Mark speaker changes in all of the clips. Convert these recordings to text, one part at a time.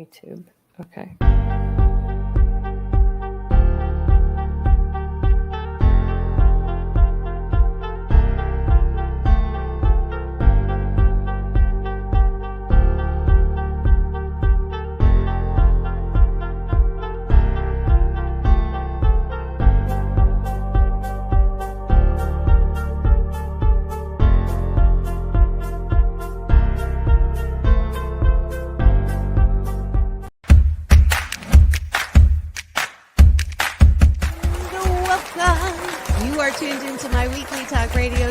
Speaker 1: YouTube. Okay.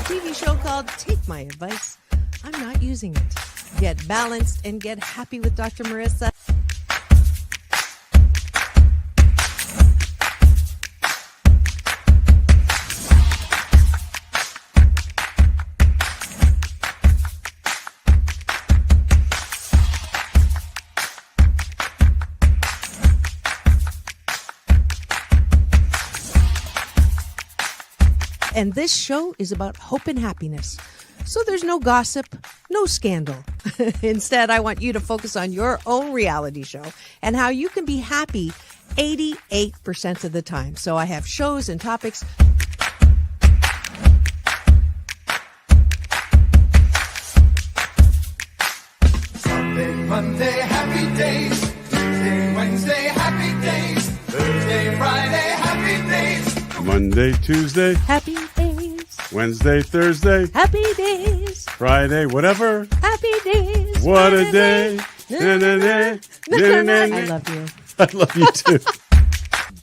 Speaker 2: TV show called Take My Advice. I'm not using it. Get balanced and get happy with Dr. Marissa. And this show is about hope and happiness. So there's no gossip, no scandal. Instead, I want you to focus on your own reality show and how you can be happy 88% of the time. So I have shows and topics.
Speaker 3: Sunday, Monday, happy days. Tuesday, Wednesday, happy days. Thursday, Friday, happy days.
Speaker 4: Monday, Tuesday,
Speaker 2: Happy days.
Speaker 4: Wednesday, Thursday,
Speaker 2: Happy days.
Speaker 4: Friday, whatever.
Speaker 2: Happy days.
Speaker 4: What a day. Na, na, na, na, na, na.
Speaker 2: I love you.
Speaker 4: I love you too.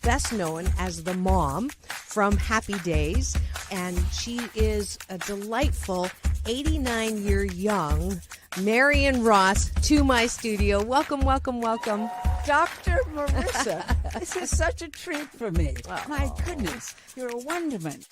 Speaker 2: Best known as the mom from Happy Days, and she is a delightful 89-year young Marion Ross to my studio. Welcome, welcome, welcome.
Speaker 5: Dr. Marissa, this is such a treat for me. Oh. My goodness, you're a wonderment.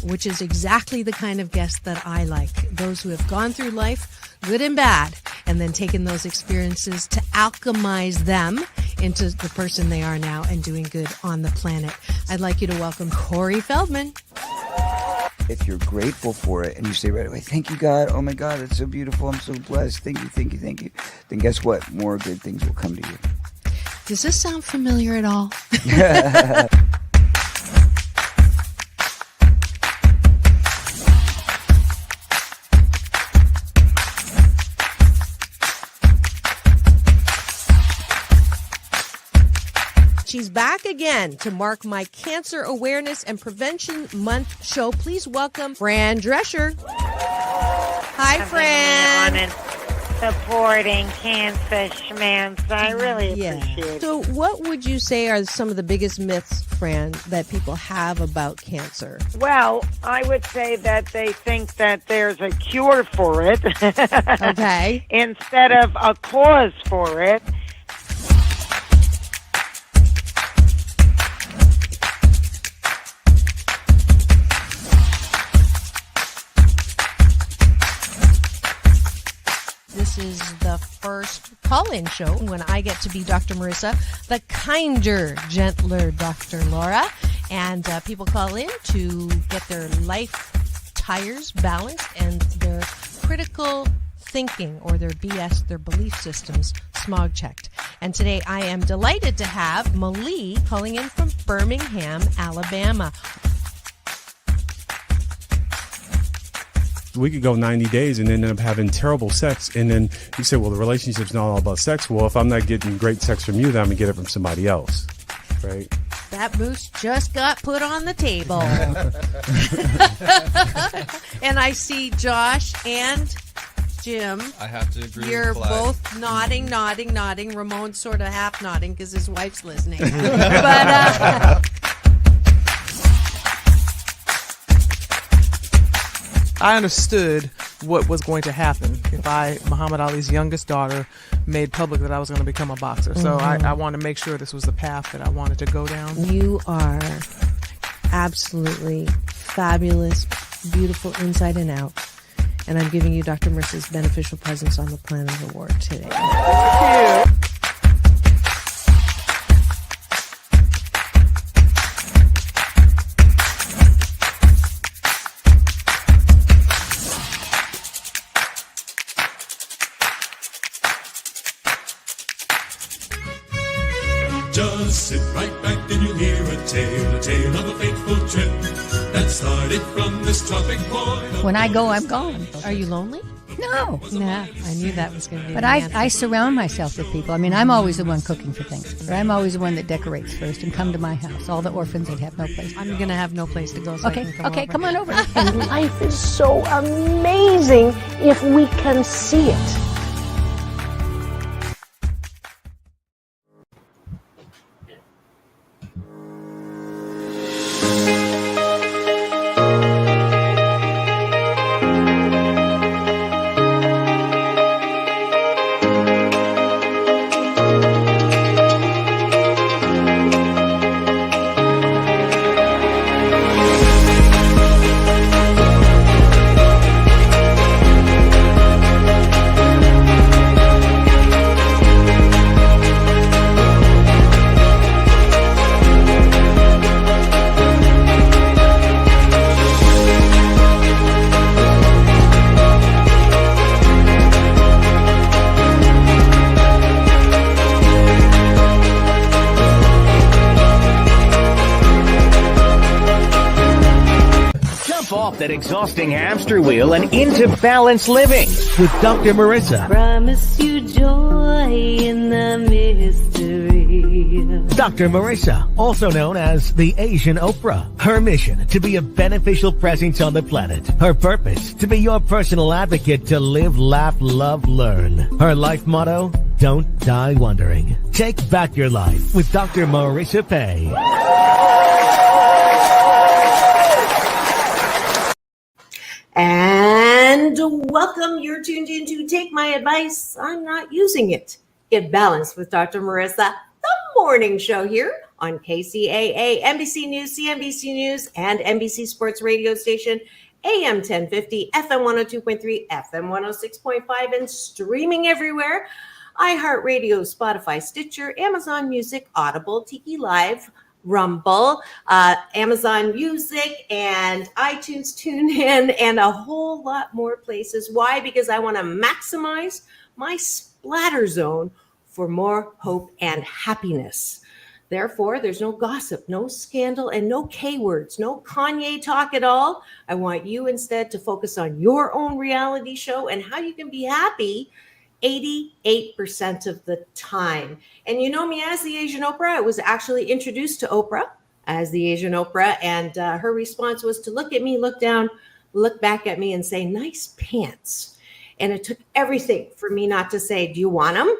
Speaker 2: Which is exactly the kind of guest that I like. Those who have gone through life, good and bad, and then taken those experiences to alchemize them into the person they are now and doing good on the planet. I'd like you to welcome Corey Feldman.
Speaker 6: If you're grateful for it and you say right away, thank you, God. Oh, my God, it's so beautiful. I'm so blessed. Thank you, thank you, thank you. Then guess what? More good things will come to you.
Speaker 2: Does this sound familiar at all? She's back again to mark my Cancer Awareness and Prevention Month show. Please welcome Fran Drescher. Hi, Fran.
Speaker 7: On and supporting cancer schmance. I really appreciate it.
Speaker 2: So what would you say are some of the biggest myths, Fran, that people have about cancer?
Speaker 7: Well, I would say that they think that there's a cure for it.
Speaker 2: Okay.
Speaker 7: Instead of a cause for it.
Speaker 2: This is the first call-in show when I get to be Dr. Marissa, the kinder, gentler Dr. Laura. And people call in to get their life tires balanced and their critical thinking or their BS, their belief systems, smog checked. And today I am delighted to have Malie calling in from Birmingham, Alabama.
Speaker 8: We could go 90 days and end up having terrible sex. And then you say, well, the relationship's not all about sex. Well, if I'm not getting great sex from you, then I'm going to get it from somebody else. Right?
Speaker 2: That moose just got put on the table. And I see Josh and Jim.
Speaker 9: I have to agree
Speaker 2: You're
Speaker 9: with Clyde.
Speaker 2: both nodding. Ramon's sort of half nodding because his wife's listening. But
Speaker 10: I understood what was going to happen if Muhammad Ali's youngest daughter, made public that I was going to become a boxer. So I wanted to make sure this was the path that I wanted to go down.
Speaker 2: You are absolutely fabulous, beautiful inside and out. And I'm giving you Dr. Marissa's Beneficial Presence on the Planet Award today.
Speaker 10: Thank you.
Speaker 3: Sit right back and you'll hear a tale of a fateful trip that started from this tropic point.
Speaker 1: When I go, I'm gone.
Speaker 2: Are you lonely?
Speaker 1: No.
Speaker 2: Nah, I knew that was going to be
Speaker 1: But
Speaker 2: the answer.
Speaker 1: I surround myself with people. I mean, I'm always the one cooking for things. But I'm always the one that decorates first and come to my house. All the orphans that have no place.
Speaker 2: I'm going to have no place to go, so I
Speaker 1: Okay,
Speaker 2: can come
Speaker 1: okay,
Speaker 2: over.
Speaker 1: come on over.
Speaker 9: And life is so amazing if we can see it.
Speaker 11: Off that exhausting hamster wheel and into balanced living with Dr. Marissa.
Speaker 12: Promise you joy in the mystery.
Speaker 11: Dr. Marissa, also known as the Asian Oprah. Her mission, to be a beneficial presence on the planet. Her purpose, to be your personal advocate to live, laugh, love, learn. Her life motto, don't die wondering. Take back your life with Dr. Marissa Pay.
Speaker 13: And welcome. You're tuned in to Take My Advice. I'm not using it. Get balanced with Dr. Marissa, the morning show here on KCAA, NBC News, CNBC News, and NBC Sports Radio Station, AM 1050, FM 102.3, FM 106.5, and streaming everywhere. iHeartRadio, Spotify, Stitcher, Amazon Music, Audible, Tiki Live, Rumble, Amazon Music, and iTunes, TuneIn, and a whole lot more places. Why? Because I want to maximize my splatter zone for more hope and happiness. Therefore, there's no gossip, no scandal, and no K words, no Kanye talk at all. I want you instead to focus on your own reality show and how you can be happy 88% of the time. And you know me as the Asian Oprah. I was actually introduced to Oprah as the Asian Oprah, and her response was to look at me, look down, look back at me, and say, "Nice pants." And it took everything for me not to say, "Do you want them?"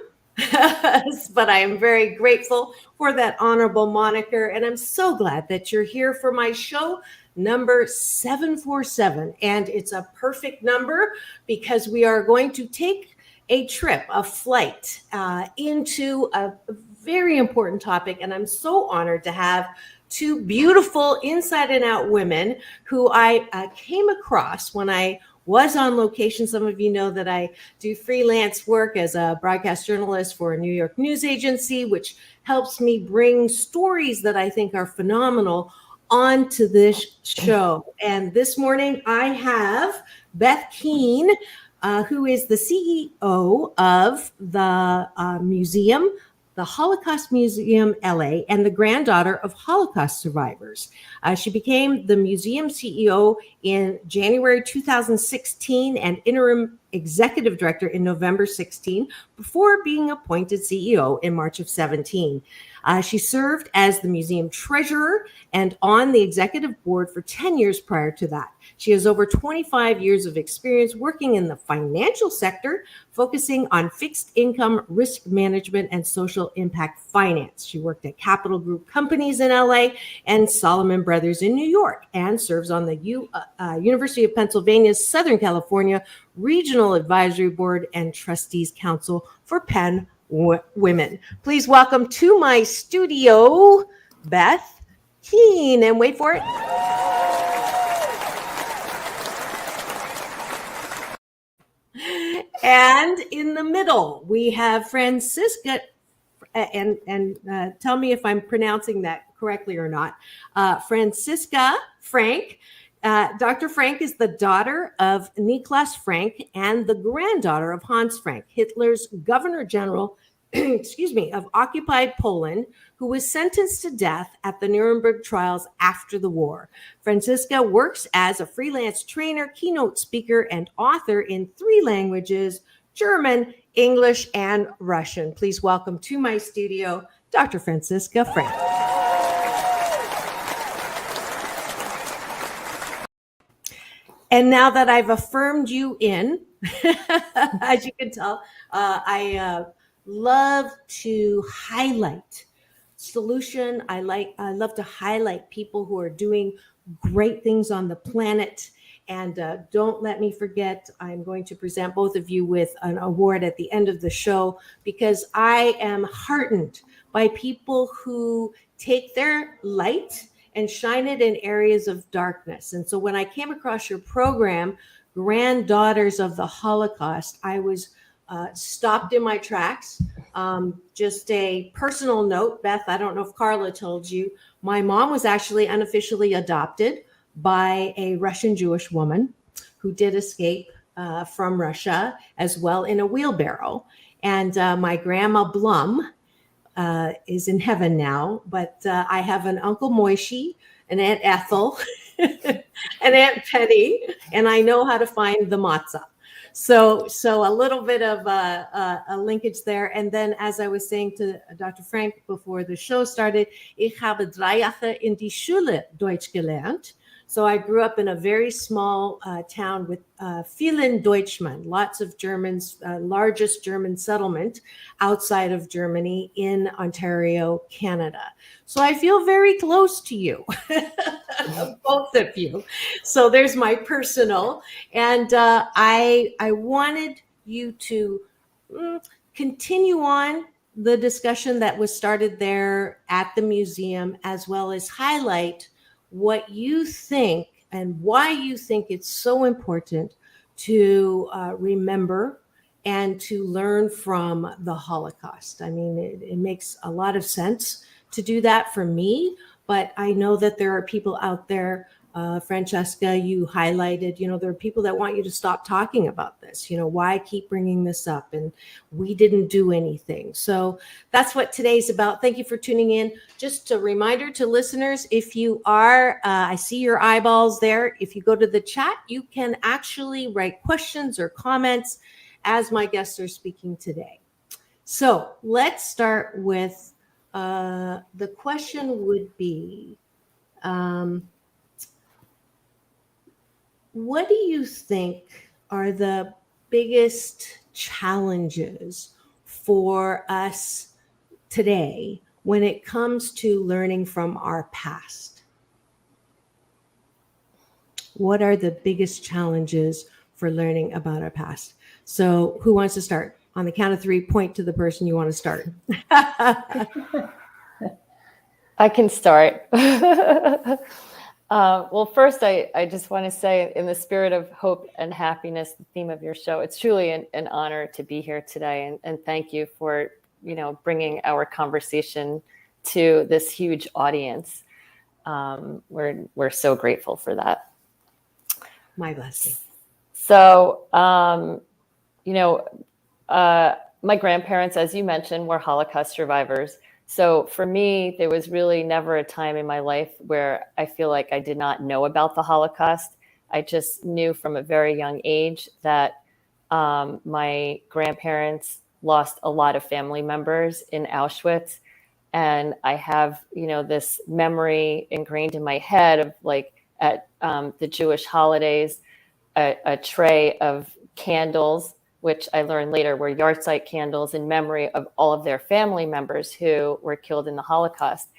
Speaker 13: But I am very grateful for that honorable moniker, and I'm so glad that you're here for my show number 747. And it's a perfect number because we are going to take a trip, a flight into a very important topic. And I'm so honored to have two beautiful inside and out women who I came across when I was on location. Some of you know that I do freelance work as a broadcast journalist for a New York news agency, which helps me bring stories that I think are phenomenal onto this show. And this morning I have Beth Kean, who is the CEO of the museum, the Holocaust Museum LA, and the granddaughter of Holocaust survivors. She became the museum CEO in January 2016 and interim executive director in November 16 before being appointed CEO in March of 17. She served as the museum treasurer and on the executive board for 10 years prior to that. She has over 25 years of experience working in the financial sector, focusing on fixed income, risk management, and social impact finance. She worked at Capital Group companies in LA and Solomon Brothers in New York, and serves on the University of Pennsylvania's Southern California Regional Advisory Board and Trustees Council for Penn Women. Please welcome to my studio, Beth Kean, and wait for it. And in the middle, we have Franziska, and tell me if I'm pronouncing that correctly or not. Franziska Frank. Dr. Frank is the daughter of Niklas Frank and the granddaughter of Hans Frank, Hitler's Governor General excuse me, of occupied Poland, who was sentenced to death at the Nuremberg Trials after the war. Franziska works as a freelance trainer, keynote speaker, and author in 3 languages, German, English, and Russian. Please welcome to my studio, Dr. Franziska Frank. And now that I've affirmed you in, as you can tell, I love to highlight solution. I love to highlight people who are doing great things on the planet. And don't let me forget, I'm going to present both of you with an award at the end of the show, because I am heartened by people who take their light and shine it in areas of darkness. And so when I came across your program, Granddaughters of the Holocaust, I was stopped in my tracks. Just a personal note, Beth, I don't know if Carla told you, my mom was actually unofficially adopted by a Russian Jewish woman who did escape from Russia as well in a wheelbarrow. And my grandma Blum is in heaven now, but I have an Uncle Moishi, an Aunt Ethel, an Aunt Penny, and I know how to find the matzah. So a little bit of a linkage there. And then, as I was saying to Dr. Frank before the show started, ich habe 3 Jahre in die Schule Deutsch gelernt. So I grew up in a very small town with vielen Deutschmen, lots of Germans, largest German settlement outside of Germany in Ontario, Canada. So I feel very close to you, both of you. So there's my personal. And I wanted you to continue on the discussion that was started there at the museum, as well as highlight what you think and why you think it's so important to remember and to learn from the Holocaust. I mean, it makes a lot of sense to do that for me, but I know that there are people out there, Francesca, you highlighted, there are people that want you to stop talking about this. Why keep bringing this up? And we didn't do anything. So that's what today's about. Thank you for tuning in. Just a reminder to listeners, if you are, I see your eyeballs there. If you go to the chat, you can actually write questions or comments as my guests are speaking today. So let's start with the question would be, what do you think are the biggest challenges for us today when it comes to learning from our past? What are the biggest challenges for learning about our past? So who wants to start? On the count of 3, point to the person you want to start.
Speaker 14: I can start. Well, first, I just want to say, in the spirit of hope and happiness, the theme of your show, it's truly an honor to be here today. And thank you for, bringing our conversation to this huge audience. We're so grateful for that.
Speaker 13: My blessing.
Speaker 14: So, my grandparents, as you mentioned, were Holocaust survivors. So for me, there was really never a time in my life where I feel like I did not know about the Holocaust. I just knew from a very young age that my grandparents lost a lot of family members in Auschwitz. And I have, this memory ingrained in my head of at the Jewish holidays, a tray of candles, which I learned later were yahrzeit candles in memory of all of their family members who were killed in the Holocaust.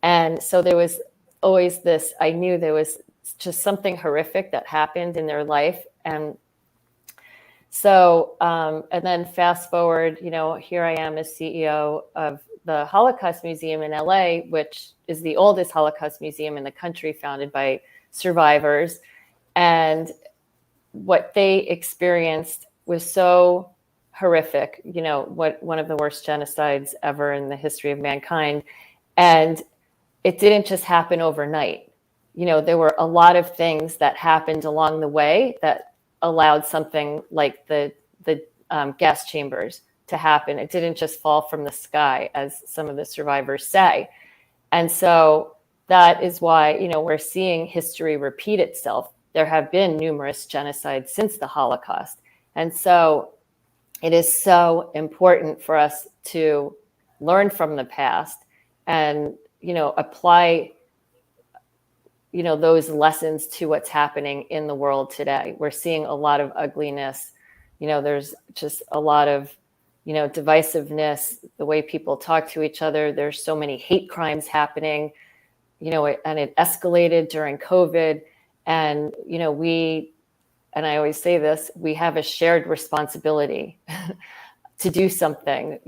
Speaker 14: And so there was always this, I knew there was just something horrific that happened in their life. And so, and then fast forward, here I am as CEO of the Holocaust Museum in LA, which is the oldest Holocaust museum in the country, founded by survivors. And what they experienced was so horrific, one of the worst genocides ever in the history of mankind. And it didn't just happen overnight. There were a lot of things that happened along the way that allowed something like the gas chambers to happen. It didn't just fall from the sky, as some of the survivors say. And so that is why, we're seeing history repeat itself. There have been numerous genocides since the Holocaust. And so it is so important for us to learn from the past and, apply, those lessons to what's happening in the world today. We're seeing a lot of ugliness. There's just a lot of, divisiveness, the way people talk to each other. There's so many hate crimes happening, and it escalated during COVID. And, and I always say this, we have a shared responsibility to do something,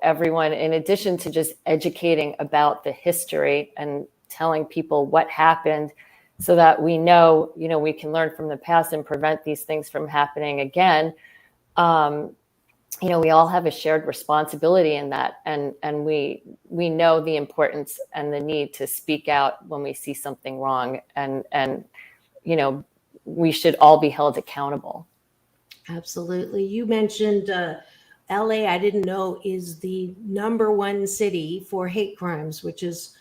Speaker 14: everyone, in addition to just educating about the history and telling people what happened so that we know, we can learn from the past and prevent these things from happening again. We all have a shared responsibility in that. And we know the importance and the need to speak out when we see something wrong. And we should all be held accountable.
Speaker 13: Absolutely. You mentioned LA, I didn't know, is the #1 city for hate crimes, which is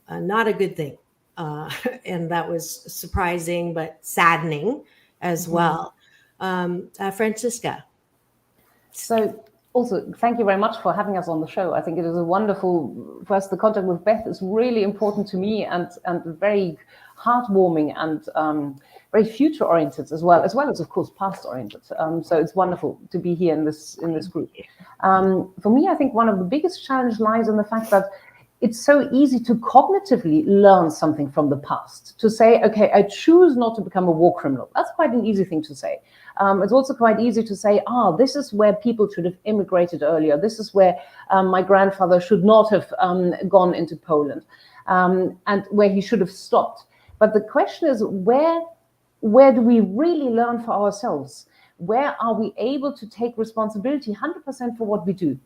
Speaker 13: not a good thing. And that was surprising, but saddening as well. Franziska.
Speaker 15: So also, thank you very much for having us on the show. I think it is a wonderful, first, the contact with Beth is really important to me and very heartwarming and very future-oriented as well as, of course, past-oriented. So it's wonderful to be here in this group. For me, I think one of the biggest challenges lies in the fact that it's so easy to cognitively learn something from the past, to say, okay, I choose not to become a war criminal. That's quite an easy thing to say. It's also quite easy to say, this is where people should have immigrated earlier. This is where my grandfather should not have gone into Poland, and where he should have stopped. But the question is, where do we really learn for ourselves? Where are we able to take responsibility 100% for what we do?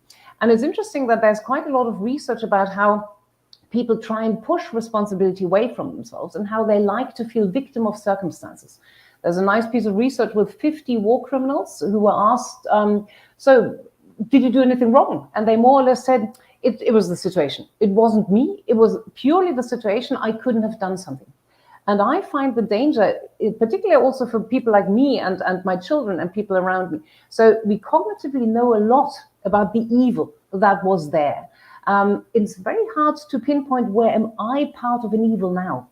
Speaker 15: And it's interesting that there's quite a lot of research about how people try and push responsibility away from themselves and how they like to feel victim of circumstances. There's a nice piece of research with 50 war criminals who were asked, so did you do anything wrong? And they more or less said, it was the situation. It wasn't me. It was purely the situation. I couldn't have done something. And I find the danger, particularly also for people like me and my children and people around me. So we cognitively know a lot about the evil that was there. It's very hard to pinpoint, where am I part of an evil now?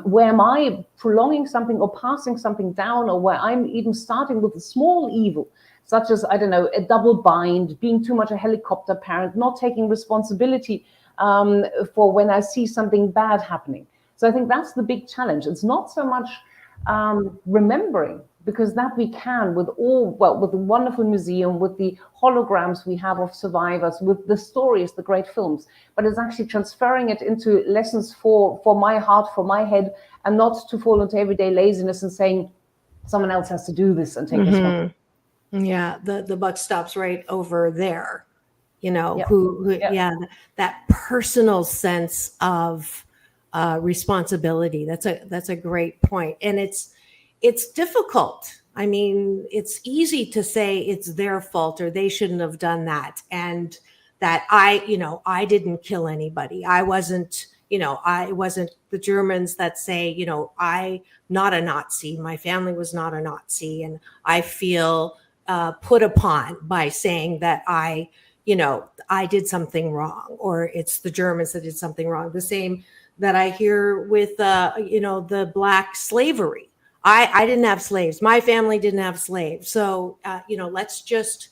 Speaker 15: Where am I prolonging something or passing something down, or where I'm even starting with a small evil, such as, I don't know, a double bind, being too much a helicopter parent, not taking responsibility for when I see something bad happening. So I think that's the big challenge. It's not so much remembering, because that we can with the wonderful museum, with the holograms we have of survivors, with the stories, the great films, but it's actually transferring it into lessons for my heart, for my head, and not to fall into everyday laziness and saying someone else has to do this and take responsibility.
Speaker 13: Yeah, the buck stops right over there. That personal sense of responsibility. That's a great point. And it's difficult. I mean, it's easy to say it's their fault or they shouldn't have done that. And that I didn't kill anybody. I wasn't the Germans that say, I'm not a Nazi. My family was not a Nazi. And I feel put upon by saying that I did something wrong, or it's the Germans that did something wrong. The same that I hear with, the Black slavery. I didn't have slaves. My family didn't have slaves. So, let's just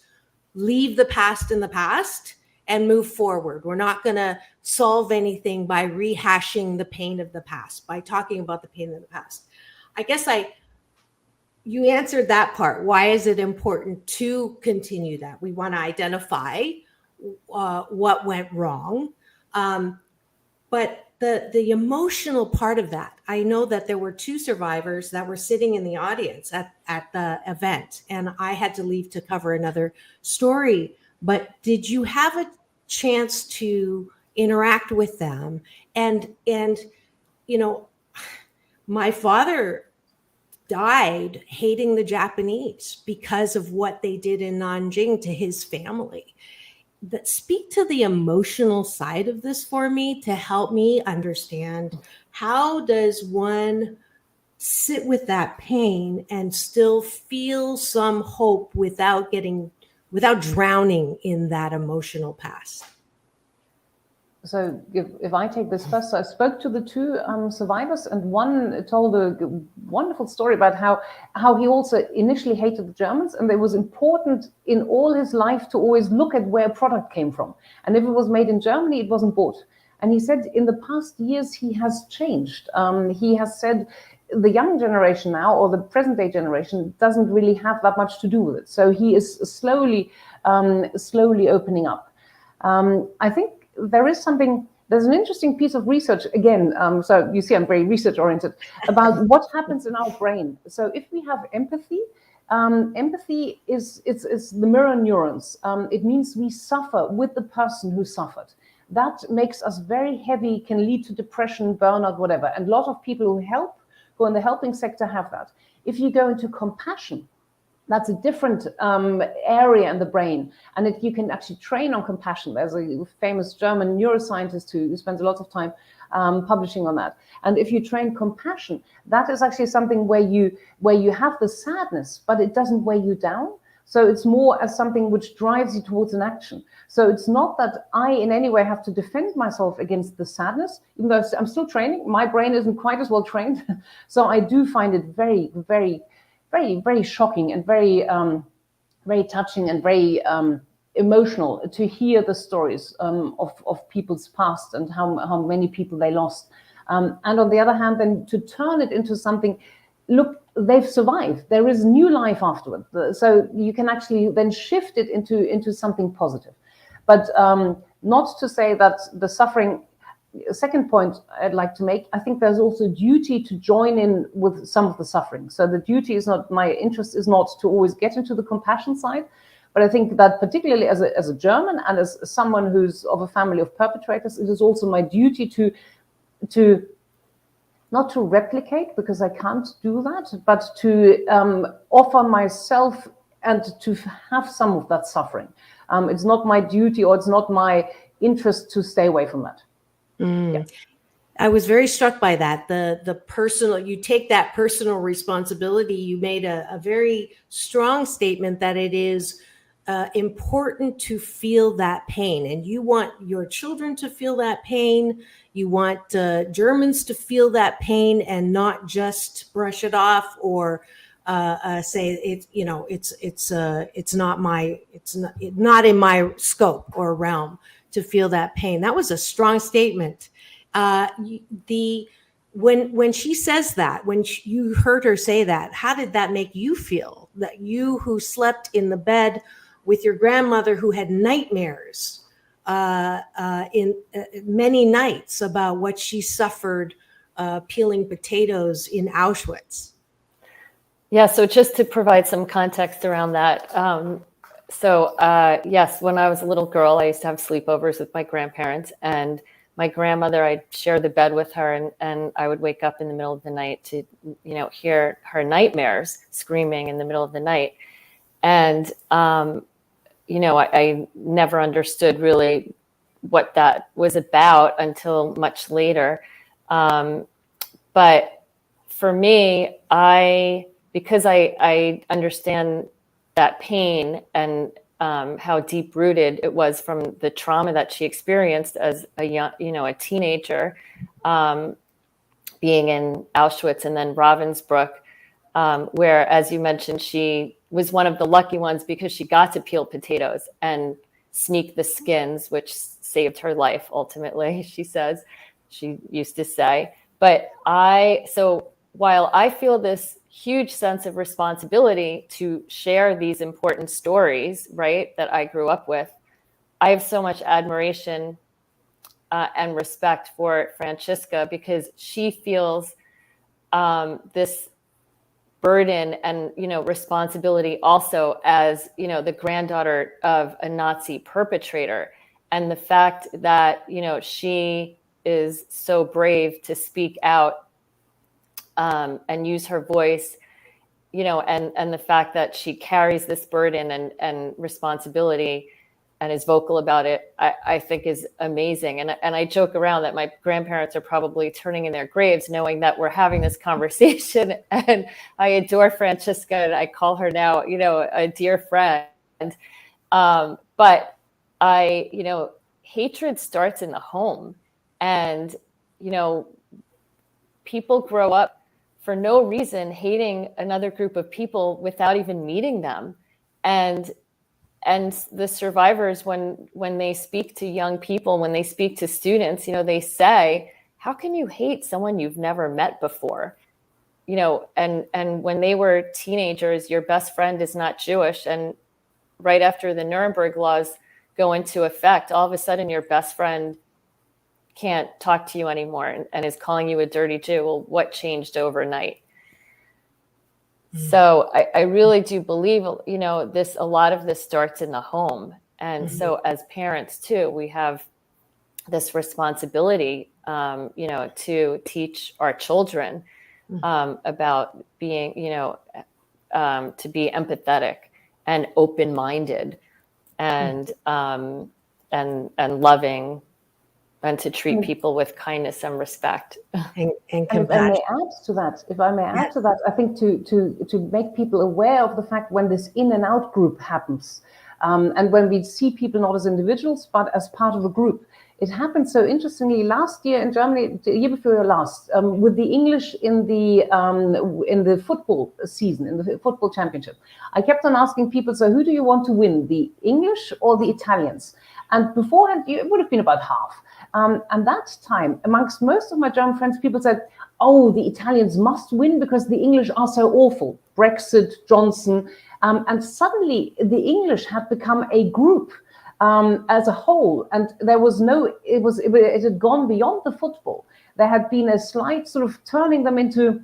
Speaker 13: leave the past in the past and move forward. We're not going to solve anything by rehashing the pain of the past, by talking about the pain of the past. I guess you answered that part. Why is it important to continue that? We want to identify what went wrong. But the emotional part of that, I know that there were 2 survivors that were sitting in the audience at the event, and I had to leave to cover another story. But did you have a chance to interact with them? And my father died hating the Japanese because of what they did in Nanjing to his family. That speak to the emotional side of this for me to help me understand how does one sit with that pain and still feel some hope without drowning in that emotional past.
Speaker 15: So if I take this first, so I spoke to the two survivors, and one told a wonderful story about how he also initially hated the Germans, and it was important in all his life to always look at where a product came from. And if it was made in Germany, it wasn't bought. And he said in the past years, he has changed. He has said the young generation now, or the present day generation, doesn't really have that much to do with it. So he is slowly opening up. I think there's an interesting piece of research, again, so you see I'm very research oriented, about what happens in our brain. So if we have empathy, empathy is the mirror neurons. It means we suffer with the person who suffered. That makes us very heavy, can lead to depression, burnout, whatever. And a lot of people who are in the helping sector have that. If you go into compassion, that's a different area in the brain, and you can actually train on compassion. There's a famous German neuroscientist who spends a lot of time publishing on that. And if you train compassion, that is actually something where you have the sadness, but it doesn't weigh you down. So it's more as something which drives you towards an action. So it's not that I in any way have to defend myself against the sadness, even though I'm still training. My brain isn't quite as well trained. So I do find it very, very, very, very shocking and very, very touching and very emotional to hear the stories of people's past and how many people they lost. And on the other hand, then to turn it into something, look, they've survived. There is new life afterward. So you can actually then shift it into something positive. But not to say that the suffering. Second point I'd like to make, I think there's also duty to join in with some of the suffering. So the duty is not, my interest is not to always get into the compassion side, but I think that particularly as a German and as someone who's of a family of perpetrators, it is also my duty to not to replicate, because I can't do that, but to offer myself and to have some of that suffering. It's not my duty, or it's not my interest to stay away from that.
Speaker 13: Yeah. I was very struck by that. The personal, you take that personal responsibility. You made a very strong statement that it is important to feel that pain, and you want your children to feel that pain. You want Germans to feel that pain and not just brush it off or say it's not in my scope or realm to feel that pain. That was a strong statement. When she says that, when you heard her say that, how did that make you feel? That you who slept in the bed with your grandmother who had nightmares in many nights about what she suffered peeling potatoes in Auschwitz.
Speaker 14: Yeah, so just to provide some context around that. Yes, when I was a little girl, I used to have sleepovers with my grandparents, and my grandmother, I'd share the bed with her, and I would wake up in the middle of the night to, hear her nightmares screaming in the middle of the night. And, I never understood really what that was about until much later. But for me, because I understand that pain and how deep rooted it was from the trauma that she experienced as a young, a teenager, being in Auschwitz and then Ravensbrück, where, as you mentioned, she was one of the lucky ones because she got to peel potatoes and sneak the skins, which saved her life ultimately, she used to say. But while I feel this huge sense of responsibility to share these important stories, right, that I grew up with, I have so much admiration and respect for Franziska, because she feels this burden and, responsibility also as, the granddaughter of a Nazi perpetrator. And the fact that, she is so brave to speak out and use her voice and the fact that she carries this burden and responsibility and is vocal about it, I think is amazing. And I joke around that my grandparents are probably turning in their graves knowing that we're having this conversation. And I adore Franziska, and I call her now, a dear friend. But hatred starts in the home. And, people grow up for no reason hating another group of people without even meeting them. And the survivors, when they speak to young people, when they speak to students, they say, how can you hate someone you've never met before? And when they were teenagers, your best friend is not Jewish. And right after the Nuremberg laws go into effect, all of a sudden your best friend can't talk to you anymore and is calling you a dirty Jew. Well, what changed overnight? So I really do believe, a lot of this starts in the home. And so as parents too, we have this responsibility, to teach our children about being, to be empathetic and open-minded and loving, and to treat people with kindness and respect
Speaker 15: and compassion. If I may add to that, I think to make people aware of the fact when this in and out group happens, and when we see people not as individuals but as part of a group. It happened so interestingly last year in Germany, the year before last, with the English in the football season, in the football championship. I kept on asking people, so who do you want to win, the English or the Italians? And beforehand, it would have been about half. And that time, amongst most of my German friends, people said, oh, the Italians must win because the English are so awful. Brexit, Johnson. And suddenly the English had become a group as a whole. And there was it had gone beyond the football. There had been a slight sort of turning them into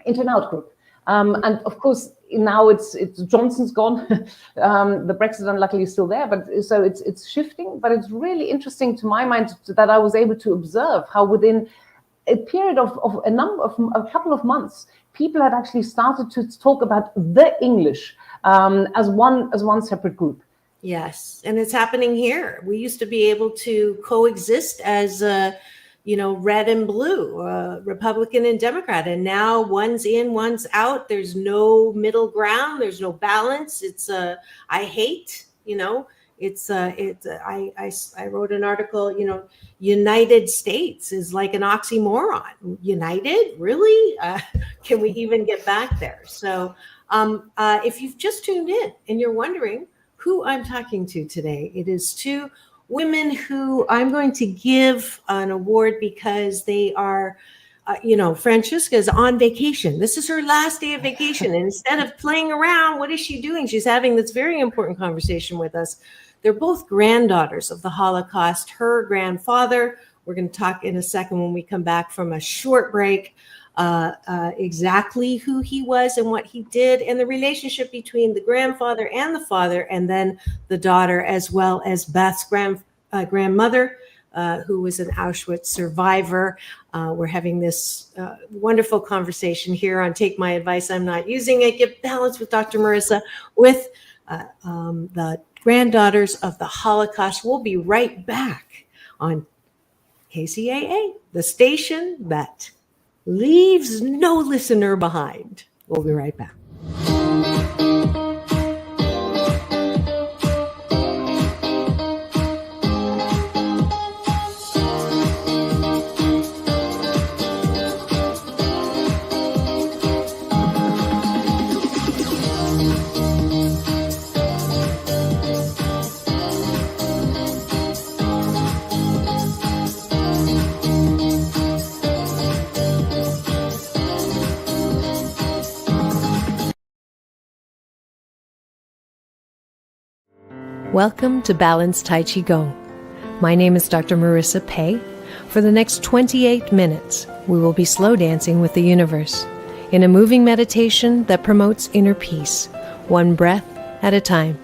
Speaker 15: an out group. And of course, now it's Johnson's gone. The Brexit unluckily is still there, but so it's shifting. But it's really interesting to my mind that I was able to observe how within a period of a couple of months, people had actually started to talk about the English as one separate group.
Speaker 13: Yes, and it's happening here. We used to be able to coexist as red and blue, Republican and Democrat. And now one's in, one's out. There's no middle ground. There's no balance. It's I hate, I wrote an article, United States is like an oxymoron. United? Really? Can we even get back there? So if you've just tuned in and you're wondering who I'm talking to today, it is two women who I'm going to give an award because they are, Franziska is on vacation. This is her last day of vacation. And instead of playing around, what is she doing? She's having this very important conversation with us. They're both granddaughters of the Holocaust. Her grandfather, we're going to talk in a second when we come back from a short break, exactly who he was and what he did, and the relationship between the grandfather and the father, and then the daughter, as well as Beth's grandmother, who was an Auschwitz survivor. We're having this wonderful conversation here on Take My Advice, I'm Not Using It. Get Balance with Dr. Marissa with the Granddaughters of the Holocaust. We'll be right back on KCAA, the station that leaves no listener behind. We'll be right back.
Speaker 2: Welcome to Balanced Tai Chi Go. My name is Dr. Marissa Pei. For the next 28 minutes, we will be slow dancing with the universe in a moving meditation that promotes inner peace, one breath at a time.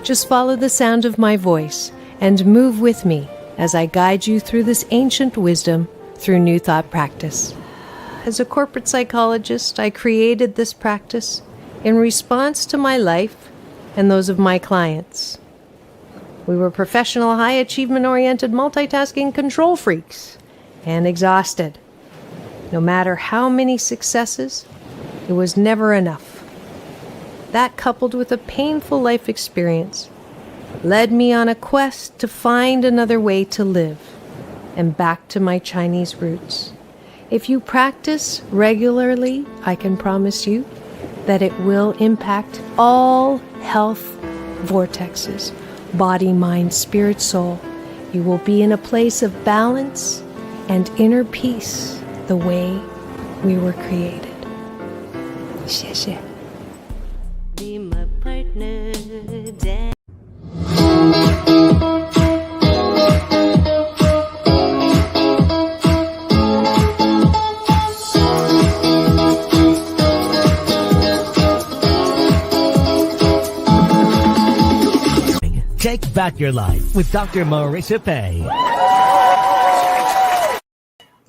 Speaker 2: Just follow the sound of my voice and move with me as I guide you through this ancient wisdom through New Thought practice. As a corporate psychologist, I created this practice in response to my life and those of my clients. We were professional, high achievement-oriented, multitasking control freaks and exhausted. No matter how many successes, it was never enough. That, coupled with a painful life experience, led me on a quest to find another way to live and back to my Chinese roots. If you practice regularly, I can promise you that it will impact all health vortexes, body, mind, spirit, soul. You will be in a place of balance and inner peace the way we were created. 谢谢。
Speaker 12: Be my partner, Dad.
Speaker 11: Take back your life with Dr. Marissa Pay.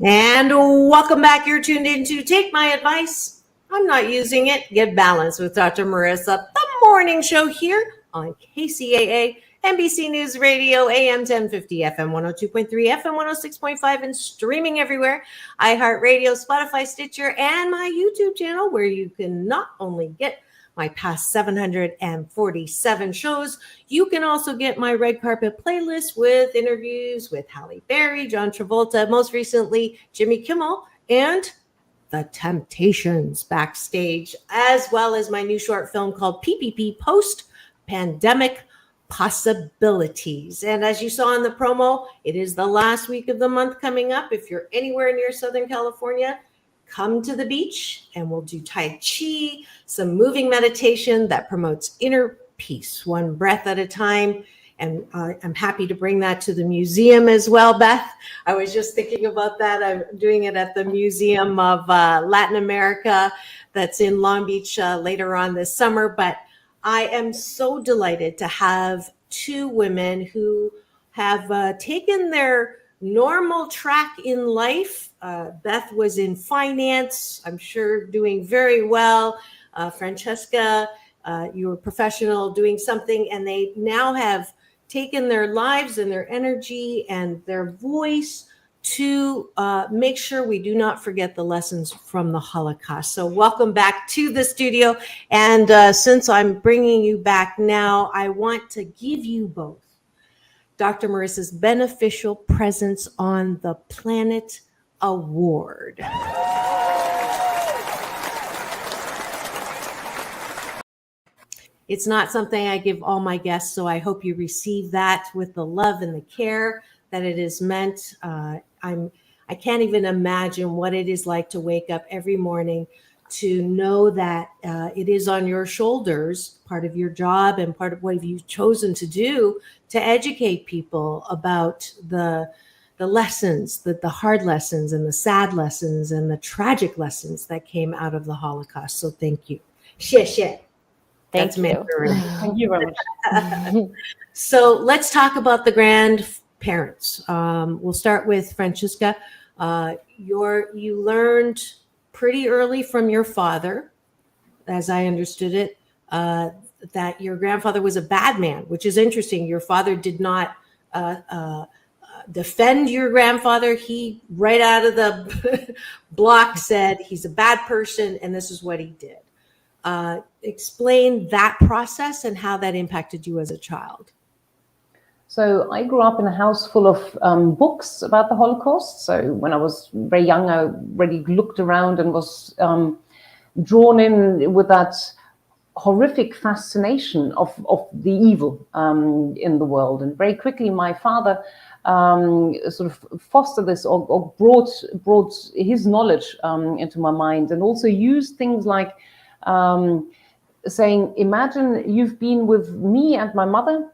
Speaker 13: And welcome back. You're tuned in to Take My Advice. I'm not using it. Get balanced with Dr. Marissa, the morning show here on KCAA, NBC News Radio, AM 1050, FM 102.3, FM 106.5, and streaming everywhere. iHeartRadio, Spotify, Stitcher, and my YouTube channel, where you can not only get my past 747 shows, you can also get my red carpet playlist with interviews with Halle Berry, John Travolta, most recently Jimmy Kimmel, and The Temptations backstage, as well as my new short film called PPP, Post-Pandemic Possibilities. And as you saw in the promo, it is the last week of the month coming up. If you're anywhere near Southern California, come to the beach and we'll do Tai Chi, some moving meditation that promotes inner peace, one breath at a time. And I'm happy to bring that to the museum as well, Beth. I was just thinking about that. I'm doing it at the Museum of Latin America that's in Long Beach later on this summer. But I am so delighted to have two women who have taken their normal track in life. Beth was in finance, I'm sure doing very well. Francesca, you were professional doing something, and they now have taken their lives and their energy and their voice to make sure we do not forget the lessons from the Holocaust. So welcome back to the studio. And since I'm bringing you back now, I want to give you both Dr. Marissa's Beneficial Presence on the Planet Award. It's not something I give all my guests, so I hope you receive that with the love and the care that it is meant. I can't even imagine what it is like to wake up every morning to know that it is on your shoulders, part of your job and part of what you've chosen to do, to educate people about the lessons, the hard lessons and the sad lessons and the tragic lessons that came out of the Holocaust. So thank you. Xie.
Speaker 14: Thank you.
Speaker 15: Thank you very much.
Speaker 13: So let's talk about the grandparents. We'll start with Francesca. You learned pretty early from your father, as I understood it, that your grandfather was a bad man, which is interesting. Your father did not defend your grandfather. He, right out of the block, said he's a bad person and this is what he did. Explain that process and how that impacted you as a child.
Speaker 15: So I grew up in a house full of books about the Holocaust. So when I was very young, I already looked around and was drawn in with that horrific fascination of the evil in the world. And very quickly, my father sort of fostered this or brought his knowledge into my mind, and also used things like saying, imagine you've been with me and my mother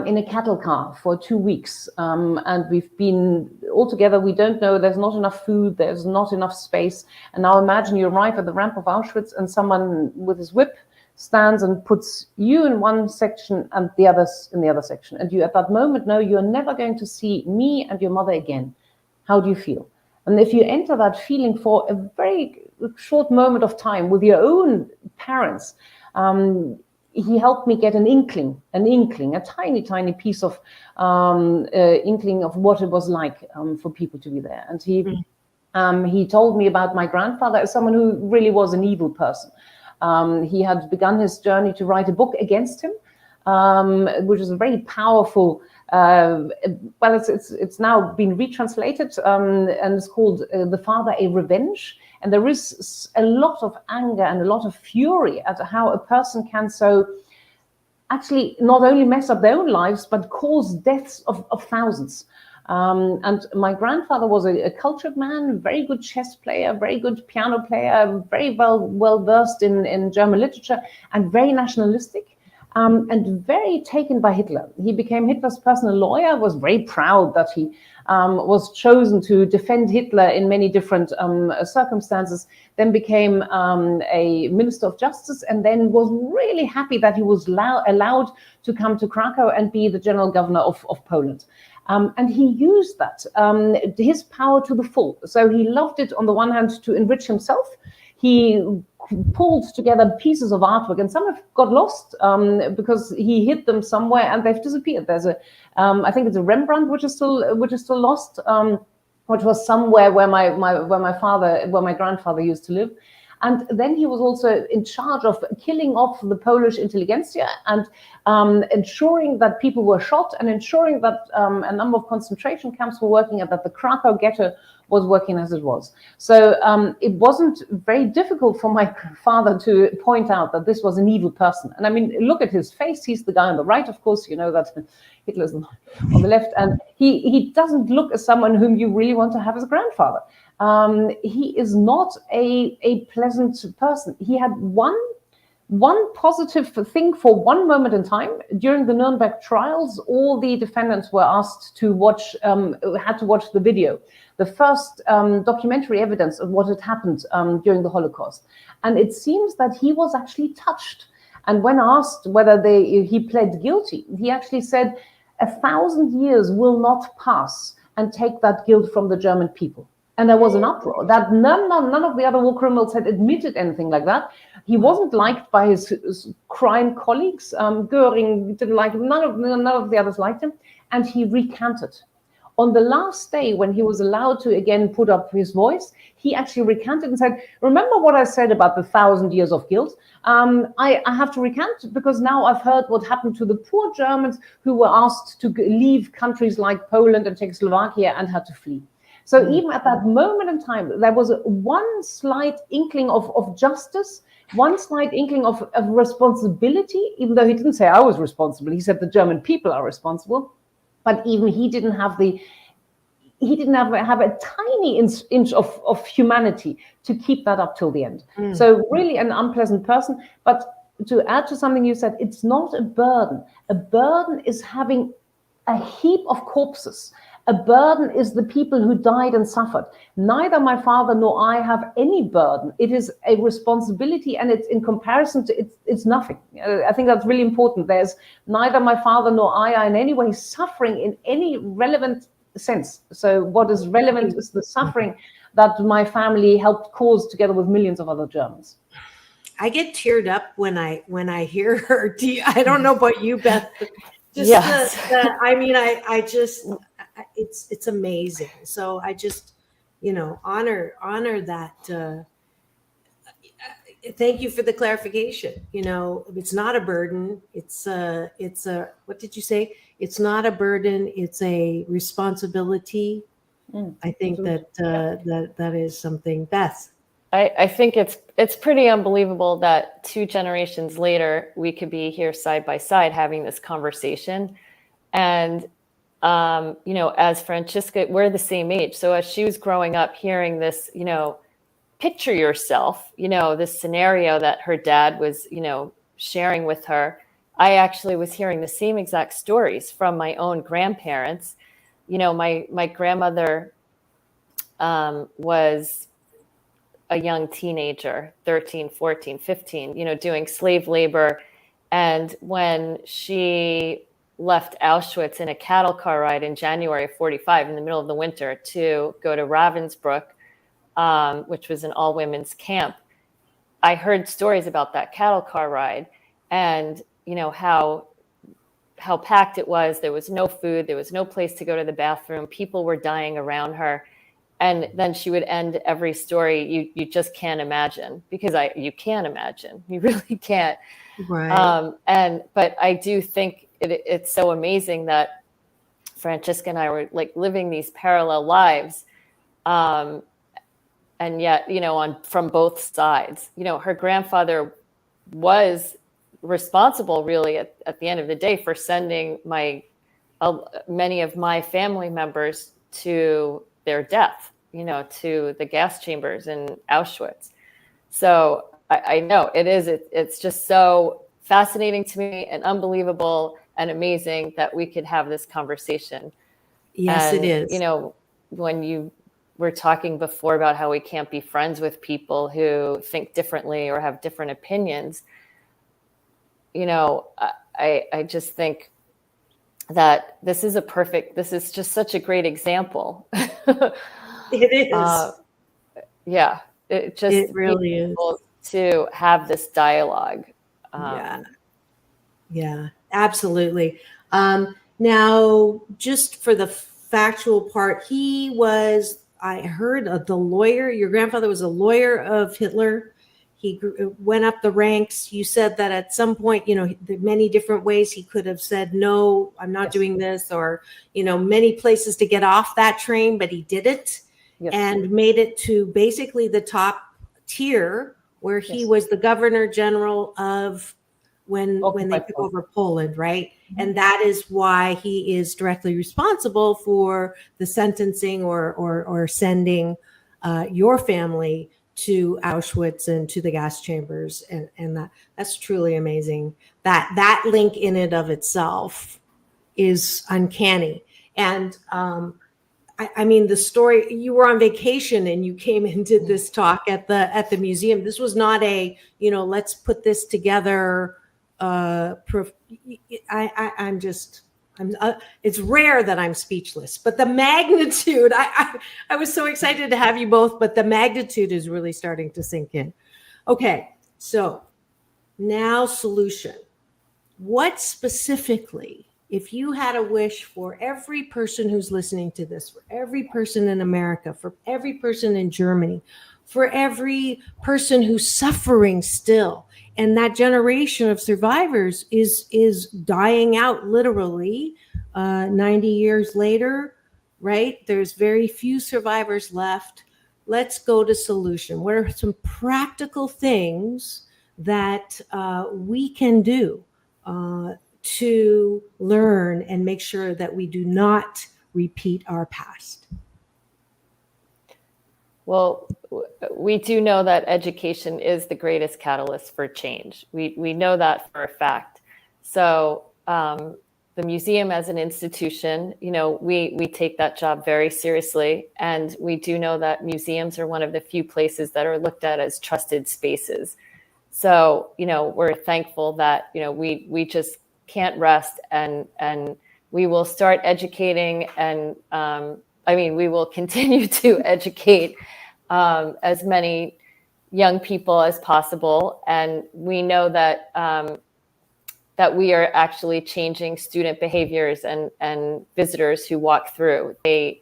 Speaker 15: in a cattle car for 2 weeks, and we've been all together. We don't know, there's not enough food, there's not enough space. And now imagine you arrive at the ramp of Auschwitz and someone with his whip stands and puts you in one section and the others in the other section. And you at that moment know you're never going to see me and your mother again. How do you feel? And if you enter that feeling for a very short moment of time with your own parents, he helped me get an inkling, a tiny, tiny piece of inkling of what it was like for people to be there. And he told me about my grandfather as someone who really was an evil person. He had begun his journey to write a book against him, which is a very powerful. It's now been retranslated, and it's called "The Father: A Revenge." And there is a lot of anger and a lot of fury at how a person can so actually not only mess up their own lives, but cause deaths of thousands. And my grandfather was a cultured man, very good chess player, very good piano player, very well versed in German literature, and very nationalistic. And very taken by Hitler. He became Hitler's personal lawyer, was very proud that he was chosen to defend Hitler in many different circumstances, then became a minister of justice, and then was really happy that he was allowed to come to Krakow and be the general governor of Poland. And he used that, his power to the full. So he loved it on the one hand to enrich himself. He pulled together pieces of artwork, and some have got lost because he hid them somewhere and they've disappeared. There's I think it's a Rembrandt which is still lost, which was somewhere where my grandfather used to live. And then he was also in charge of killing off the Polish intelligentsia and ensuring that people were shot, and ensuring that a number of concentration camps were working, and that the Krakow ghetto was working as it was. So it wasn't very difficult for my father to point out that this was an evil person. And I mean, look at his face. He's the guy on the right, of course. You know that Hitler's on the left. And he doesn't look as someone whom you really want to have as a grandfather. He is not a pleasant person. He had one positive thing for one moment in time. During the Nuremberg Trials, all the defendants were asked to had to watch the video, the first documentary evidence of what had happened during the Holocaust. And it seems that he was actually touched. And when asked whether he pled guilty, he actually said, 1,000 years will not pass and take that guilt from the German people. And there was an uproar that none of the other war criminals had admitted anything like that. He wasn't liked by his crime colleagues. Goering didn't like him. None of the others liked him. And he recanted. On the last day, when he was allowed to again put up his voice, he actually recanted and said, remember what I said about the 1,000 years of guilt? I have to recant because now I've heard what happened to the poor Germans who were asked to leave countries like Poland and Czechoslovakia and had to flee. So even at that moment in time, there was one slight inkling of justice, one slight inkling of responsibility, even though he didn't say I was responsible. He said the German people are responsible. But even he didn't have a tiny inch of humanity to keep that up till the end. So really an unpleasant person. But to add to something you said, it's not a burden. A burden is having a heap of corpses. A burden is the people who died and suffered. Neither my father nor I have any burden. It is a responsibility, and it's in comparison to it's nothing. I think that's really important. There's neither my father nor I are in any way suffering in any relevant sense. So what is relevant is the suffering that my family helped cause together with millions of other Germans.
Speaker 13: I get teared up when I hear her. I don't know about you, Beth. Just
Speaker 14: yes.
Speaker 13: It's amazing. So I just, honor that. Thank you for the clarification. It's not a burden. It's a, what did you say? It's not a burden. It's a responsibility. I think that is something. Beth.
Speaker 14: I think it's pretty unbelievable that 2 generations later, we could be here side by side having this conversation. And as Franziska, we're the same age. So as she was growing up hearing this, picture yourself, this scenario that her dad was, sharing with her, I actually was hearing the same exact stories from my own grandparents. My grandmother was a young teenager, 13, 14, 15, doing slave labor. And when she left Auschwitz in a cattle car ride in January of 45 in the middle of the winter to go to Ravensbrück, which was an all-women's camp. I heard stories about that cattle car ride and, how packed it was. There was no food. There was no place to go to the bathroom. People were dying around her. And then she would end every story. You just can't imagine, because you can't imagine. You really can't.
Speaker 13: Right.
Speaker 14: But I do think it's so amazing that Franziska and I were like living these parallel lives. And yet, from both sides, her grandfather was responsible really at the end of the day for sending many of my family members to their death, to the gas chambers in Auschwitz. So I know it's just so fascinating to me and unbelievable and amazing that we could have this conversation.
Speaker 13: Yes,
Speaker 14: And,
Speaker 13: it is.
Speaker 14: When you were talking before about how we can't be friends with people who think differently or have different opinions, I just think that this is just such a great example.
Speaker 13: It is.
Speaker 14: Yeah, it
Speaker 13: really is
Speaker 14: to have this dialogue.
Speaker 13: Yeah, absolutely. Now, just for the factual part, I heard the lawyer. Your grandfather was a lawyer of Hitler. He went up the ranks. You said that at some point, the many different ways he could have said, no, I'm not doing this, or, many places to get off that train, but he didn't.
Speaker 14: Yes.
Speaker 13: And made it to basically the top tier, where he was the governor general of when they took over Poland, right? Mm-hmm. And that is why he is directly responsible for the sentencing or sending your family to Auschwitz and to the gas chambers, and that's truly amazing. That link in and of itself is uncanny. And I mean, the story, you were on vacation and you came and did this talk at the museum. This was not let's put this together. It's rare that I'm speechless, but the magnitude, I was so excited to have you both, but the magnitude is really starting to sink in. Okay. So now solution. What specifically, if you had a wish for every person who's listening to this, for every person in America, for every person in Germany, for every person who's suffering still, and that generation of survivors is dying out literally 90 years later, right? There's very few survivors left. Let's go to solution. What are some practical things that we can do to learn and make sure that we do not repeat our past?
Speaker 14: Well, we do know that education is the greatest catalyst for change. We know that for a fact. So the museum as an institution, we take that job very seriously. And we do know that museums are one of the few places that are looked at as trusted spaces. So, we're thankful that, we just can't rest and we will start educating and we will continue to educate as many young people as possible. And we know that that we are actually changing student behaviors and visitors who walk through. They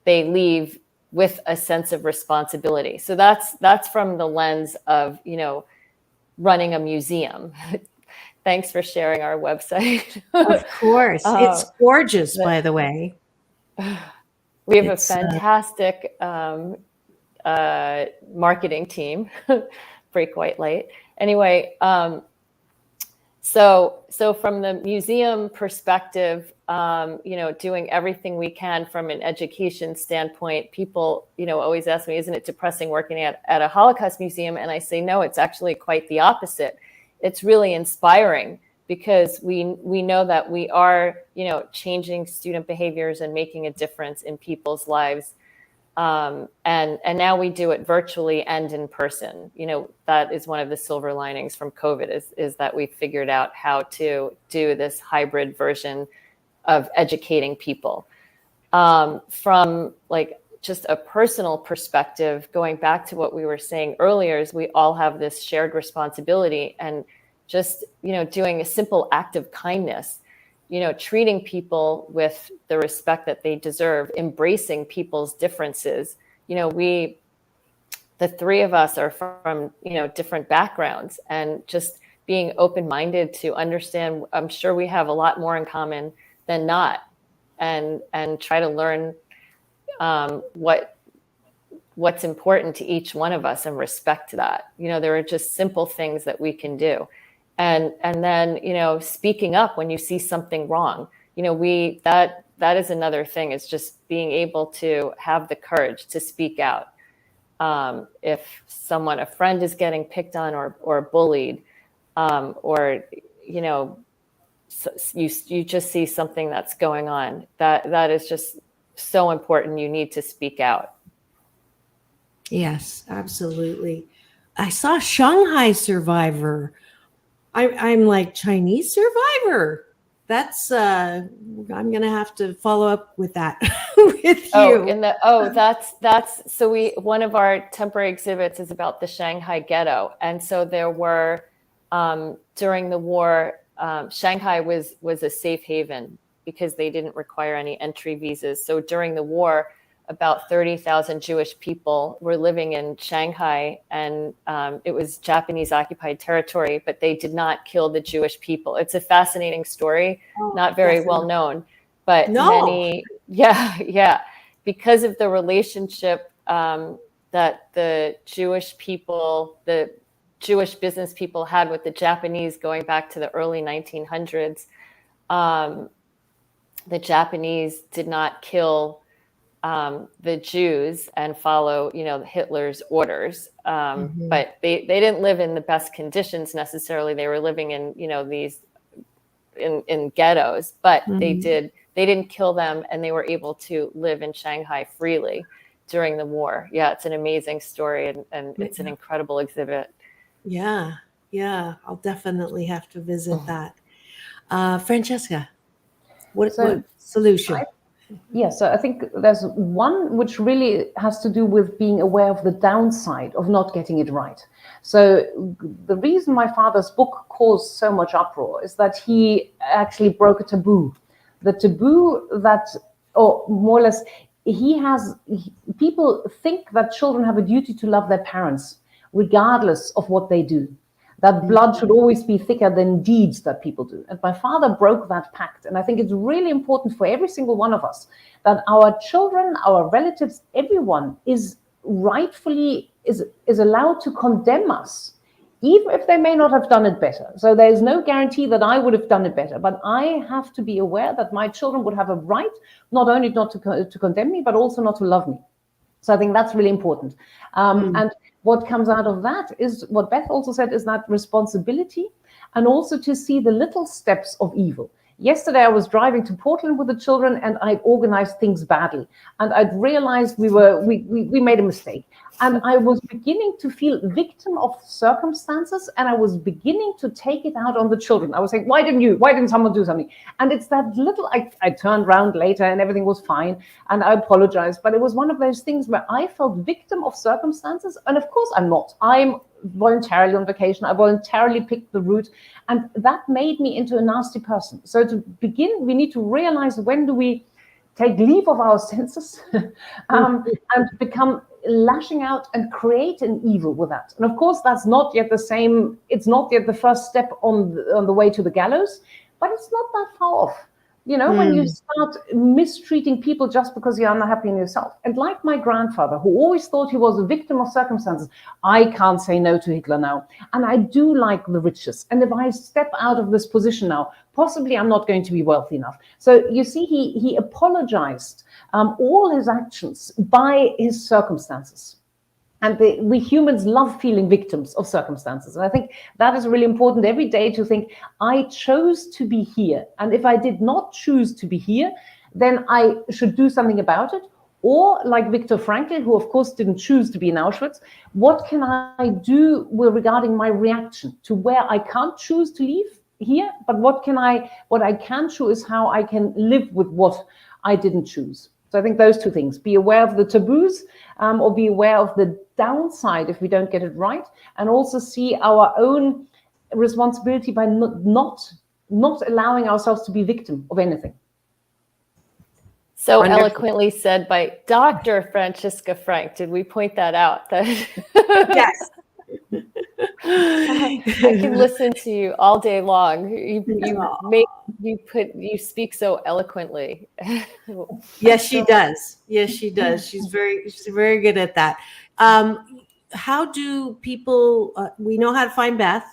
Speaker 14: leave with a sense of responsibility. So that's from the lens of, running a museum. Thanks for sharing our website.
Speaker 13: Of course. It's gorgeous, by the way.
Speaker 14: We have a fantastic marketing team, break white light. Anyway, so from the museum perspective, doing everything we can from an education standpoint, people, always ask me, isn't it depressing working at a Holocaust museum? And I say, no, it's actually quite the opposite. It's really inspiring because we know that we are, changing student behaviors and making a difference in people's lives. And now we do it virtually and in person. That is one of the silver linings from COVID is that we figured out how to do this hybrid version of educating people. From like just a personal perspective, going back to what we were saying earlier, is we all have this shared responsibility, and just, doing a simple act of kindness, treating people with the respect that they deserve, embracing people's differences. The three of us are from, different backgrounds, and just being open-minded to understand, I'm sure we have a lot more in common than not, and try to learn what's important to each one of us and respect that. There are just simple things that we can do. And then, speaking up when you see something wrong, that is another thing, is just being able to have the courage to speak out. If a friend is getting picked on or bullied, or, you just see something that's going on, that is just so important. You need to speak out.
Speaker 13: Yes, absolutely. I saw Shanghai Survivor. I'm like, Chinese Survivor. That's I'm gonna have to follow up with that with you.
Speaker 14: That's so one of our temporary exhibits is about the Shanghai ghetto, and so there were during the war, Shanghai was a safe haven because they didn't require any entry visas. So during the war, about 30,000 Jewish people were living in Shanghai, and it was Japanese occupied territory, but they did not kill the Jewish people. It's a fascinating story, not very well known, but because of the relationship that the Jewish people, the Jewish business people had with the Japanese going back to the early 1900s, the Japanese did not kill the Jews and follow, Hitler's orders. But they didn't live in the best conditions necessarily. They were living in, these in ghettos, but they didn't kill them, and they were able to live in Shanghai freely during the war. Yeah, it's an amazing story, and it's an incredible exhibit.
Speaker 13: Yeah. I'll definitely have to visit that. Francesca, what solution?
Speaker 15: So I think there's one which really has to do with being aware of the downside of not getting it right. So the reason my father's book caused so much uproar is that he actually broke a taboo. The taboo that, or more or less, people think that children have a duty to love their parents, regardless of what they do. That blood should always be thicker than deeds that people do. And my father broke that pact. And I think it's really important for every single one of us that our children, our relatives, everyone is rightfully is allowed to condemn us, even if they may not have done it better. So there's no guarantee that I would have done it better, but I have to be aware that my children would have a right not only not to condemn me, but also not to love me. So I think that's really important. And what comes out of that is what Beth also said, is that responsibility, and also to see the little steps of evil. Yesterday, I was driving to Portland with the children, and I'd organized things badly. And I'd realized we made a mistake. And I was beginning to feel victim of circumstances, and I was beginning to take it out on the children. I was saying, why didn't someone do something? And it's that little, I turned around later and everything was fine, and I apologized. But it was one of those things where I felt victim of circumstances. And of course I'm not. I'm voluntarily on vacation. I voluntarily picked the route, and that made me into a nasty person. So to begin, we need to realize, when do we take leave of our senses and become lashing out and create an evil with that? And of course, that's not yet the same. It's not yet the first step on the way to the gallows, but it's not that far off. When you start mistreating people just because you're unhappy in yourself. And like my grandfather, who always thought he was a victim of circumstances, I can't say no to Hitler now. And I do like the riches. And if I step out of this position now, possibly I'm not going to be wealthy enough. So you see, he apologized all his actions by his circumstances. And we humans love feeling victims of circumstances. And I think that is really important every day, to think, I chose to be here. And if I did not choose to be here, then I should do something about it. Or like Viktor Frankl, who of course didn't choose to be in Auschwitz, what can I do regarding my reaction to where I can't choose to leave here, but what I can choose is how I can live with what I didn't choose. So I think those two things: be aware of the taboos, or be aware of the downside if we don't get it right, and also see our own responsibility by not allowing ourselves to be victim of anything.
Speaker 14: So eloquently said by Dr. Franziska Frank. Did we point that out?
Speaker 13: Yes.
Speaker 14: I can listen to you all day long. You speak so eloquently.
Speaker 13: Yes, she does. Yes, she does. She's very good at that. How do people? We know how to find Beth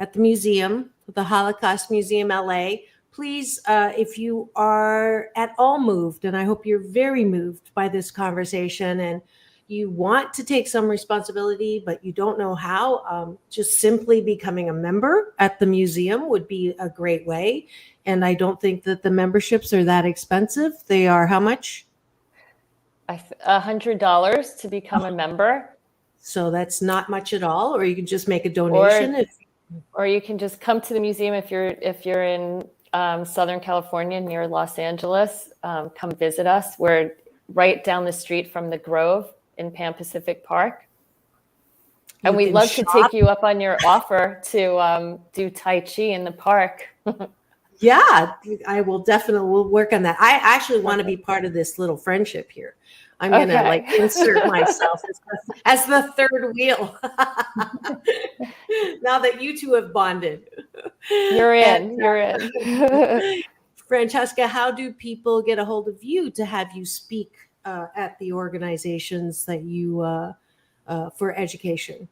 Speaker 13: at the museum, the Holocaust Museum, LA. Please, if you are at all moved, and I hope you're very moved by this conversation, and you want to take some responsibility, but you don't know how, just simply becoming a member at the museum would be a great way. And I don't think that the memberships are that expensive. They are how much?
Speaker 14: $100 to become a member.
Speaker 13: So that's not much at all. Or you can just make a donation.
Speaker 14: Or you can just come to the museum if you're in Southern California near Los Angeles. Come visit us. We're right down the street from the Grove in Pan Pacific Park. And we'd love to take you up on your offer to do Tai Chi in the park.
Speaker 13: Yeah, I will definitely, we'll work on that. I actually want to be part of this little friendship here. I'm going to insert myself as the third wheel. Now that you two have bonded.
Speaker 14: You're in.
Speaker 13: Franziska, how do people get a hold of you to have you speak at the organizations that you, for education?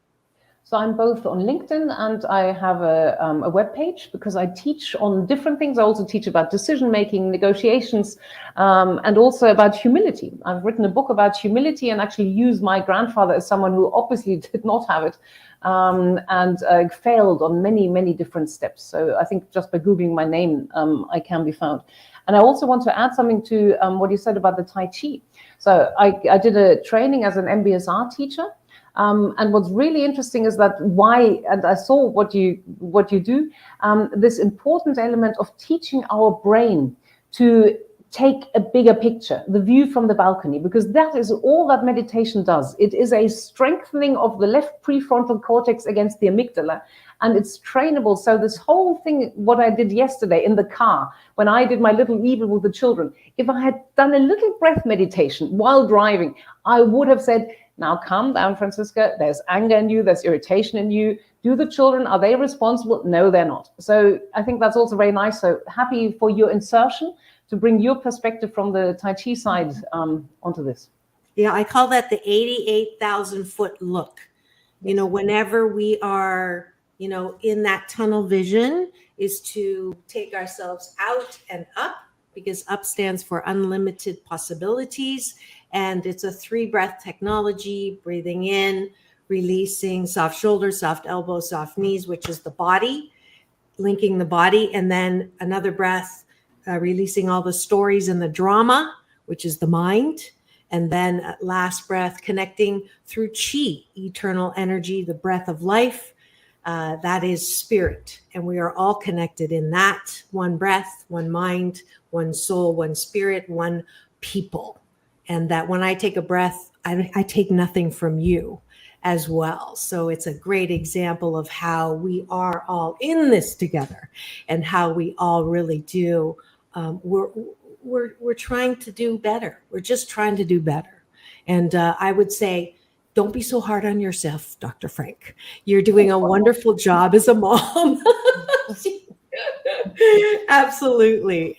Speaker 15: So I'm both on LinkedIn and I have a web page because I teach on different things. I also teach about decision-making, negotiations, and also about humility. I've written a book about humility and actually use my grandfather as someone who obviously did not have it and failed on many, many different steps. So I think just by Googling my name, I can be found. And I also want to add something to what you said about the Tai Chi. So I did a training as an MBSR teacher. And what's really interesting is that and I saw what you do, this important element of teaching our brain to take a bigger picture, the view from the balcony, because that is all that meditation does. It is a strengthening of the left prefrontal cortex against the amygdala, and it's trainable. So this whole thing, what I did yesterday in the car, when I did my little evil with the children, if I had done a little breath meditation while driving, I would have said, now calm down, Franziska. There's anger in you. There's irritation in you. Do the children, are they responsible? No, they're not. So I think that's also very nice. So happy for your insertion to bring your perspective from the Tai Chi side onto this.
Speaker 13: Yeah, I call that the 88,000 foot look. Whenever we are, in that tunnel vision, is to take ourselves out and up, because up stands for unlimited possibilities. And it's a 3-breath technology, breathing in, releasing soft shoulders, soft elbows, soft knees, which is the body, linking the body. And then another breath, releasing all the stories and the drama, which is the mind. And then last breath, connecting through chi, eternal energy, the breath of life. That is spirit. And we are all connected in that one breath, one mind, one soul, one spirit, one people. And that when I take a breath, I take nothing from you as well. So it's a great example of how we are all in this together and how we all really do. We're trying to do better. We're just trying to do better. And I would say, don't be so hard on yourself, Dr. Frank. You're doing a wonderful job as a mom. Absolutely.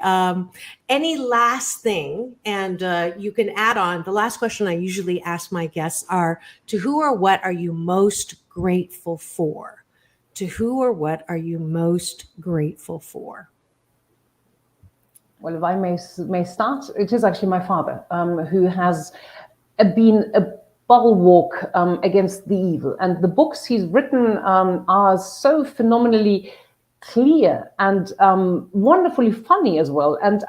Speaker 13: Any last thing, and you can add on, the last question I usually ask my guests are, to who or what are you most grateful for? To who or what are you most grateful for?
Speaker 15: Well, if I may start, it is actually my father, who has been a bulwark against the evil. And the books he's written are so phenomenally clear and wonderfully funny as well, and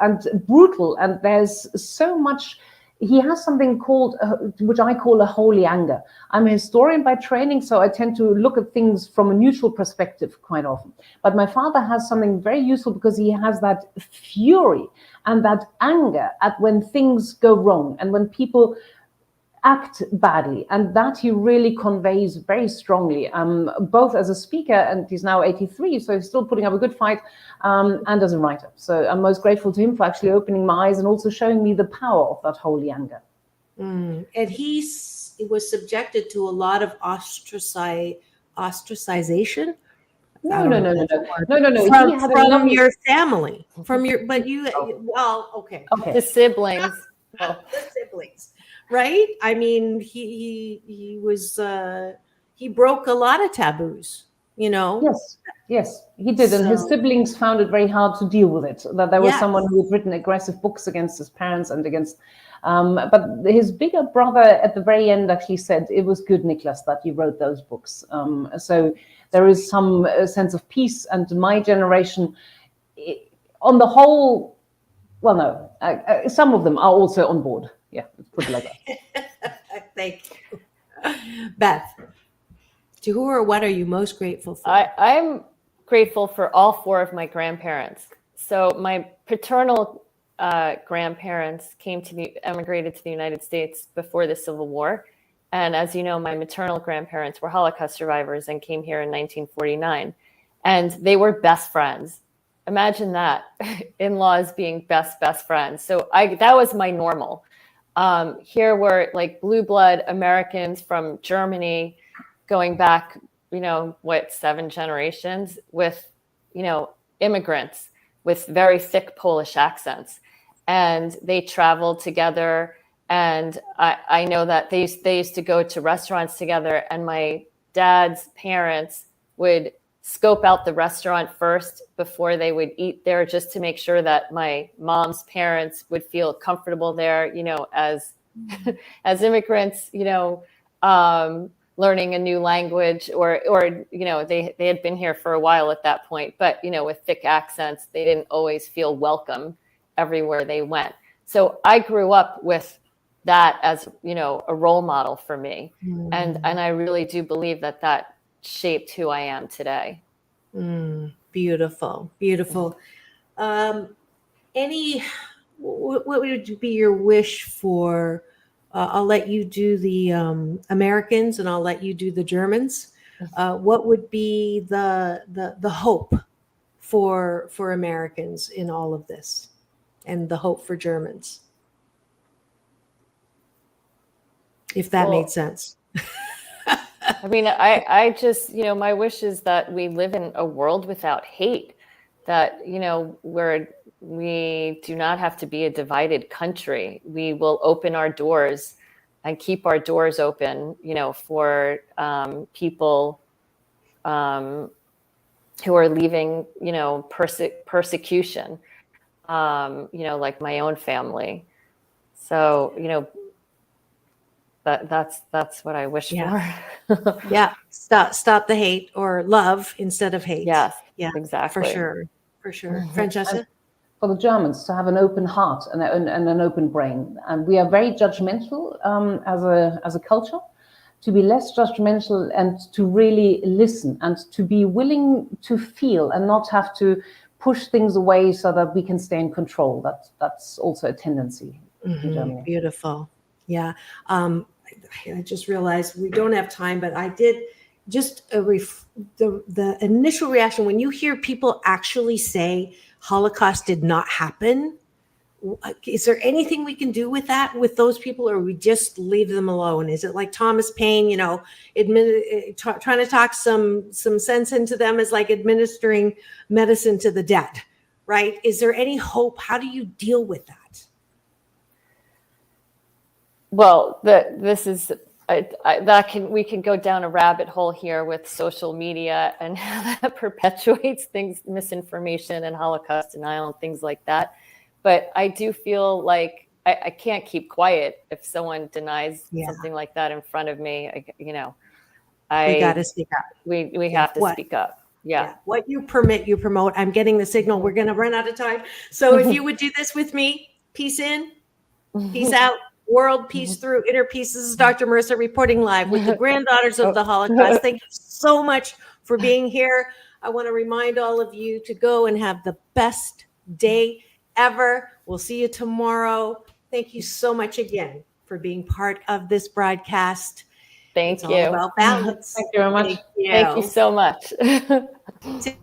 Speaker 15: brutal. And there's so much he has something called, which I call a holy anger. I'm a historian by training, so I tend to look at things from a neutral perspective quite often. But my father has something very useful because he has that fury and that anger at when things go wrong and when people act badly, and that he really conveys very strongly, both as a speaker, and he's now 83, so he's still putting up a good fight, and as a writer. So I'm most grateful to him for actually opening my eyes and also showing me the power of that holy anger.
Speaker 13: And he was subjected to a lot of ostracization.
Speaker 15: No.
Speaker 13: From your family, okay.
Speaker 14: The siblings.
Speaker 13: The siblings. Right? I mean, he was he broke a lot of taboos, you know.
Speaker 15: Yes, he did, and his siblings found it very hard to deal with it. That there was someone who had written aggressive books against his parents and against. But his bigger brother, at the very end, actually said, "It was good, Nicholas, that you wrote those books." So there is some sense of peace, and my generation, on the whole, well, no, some of them are also on board. Yeah, let's put it like that.
Speaker 13: Thank you. Beth, to who or what are you most grateful for?
Speaker 14: I'm grateful for all four of my grandparents. So my paternal grandparents emigrated to the United States before the Civil War. And as you know, my maternal grandparents were Holocaust survivors and came here in 1949. And they were best friends. Imagine that, in-laws being best friends. So that was my normal. Here were like blue blood Americans from Germany going back, 7 generations with, immigrants with very thick Polish accents. And they traveled together. And I know that they used to go to restaurants together, and my dad's parents would scope out the restaurant first before they would eat there, just to make sure that my mom's parents would feel comfortable there, as immigrants, learning a new language or they had been here for a while at that point, but with thick accents, they didn't always feel welcome everywhere they went. So I grew up with that as a role model for me. And I really do believe that shaped who I am today.
Speaker 13: Beautiful. What would be your wish for? I'll let you do the Americans, and I'll let you do the Germans. What would be the hope for Americans in all of this, and the hope for Germans, if that made sense?
Speaker 14: I mean, I just, my wish is that we live in a world without hate, that, where we do not have to be a divided country. We will open our doors and keep our doors open, for people who are leaving, persecution, like my own family. So, that's what I wish for.
Speaker 13: Yeah. Stop the hate, or love instead of hate.
Speaker 14: Yes.
Speaker 13: Yeah.
Speaker 14: Exactly.
Speaker 13: For sure. Francesca?
Speaker 15: For the Germans to have an open heart and an open brain. And we are very judgmental as a culture. To be less judgmental and to really listen and to be willing to feel and not have to push things away so that we can stay in control. That's also a tendency in Germany.
Speaker 13: Beautiful. Yeah. I just realized we don't have time, but I did just the initial reaction when you hear people actually say Holocaust did not happen. Is there anything we can do with that, with those people, or we just leave them alone? Is it like Thomas Paine, trying to talk some sense into them is like administering medicine to the dead, right? Is there any hope? How do you deal with that?
Speaker 14: Well, we can go down a rabbit hole here with social media and how that perpetuates things, misinformation and Holocaust denial and things like that. But I do feel like I can't keep quiet if someone denies something like that in front of me. We
Speaker 13: got to speak up.
Speaker 14: We have to speak up. Yeah.
Speaker 13: What you permit, you promote. I'm getting the signal. We're going to run out of time. So if you would do this with me, peace in, peace out. World Peace Through Inner Peace. This is Dr. Marissa reporting live with the Granddaughters of the Holocaust. Thank you so much for being here. I want to remind all of you to go and have the best day ever. We'll see you tomorrow. Thank you so much again for being part of this broadcast.
Speaker 14: Thank
Speaker 13: It's
Speaker 14: you.
Speaker 13: all about balance.
Speaker 15: Thank you very much.
Speaker 14: Thank you so much.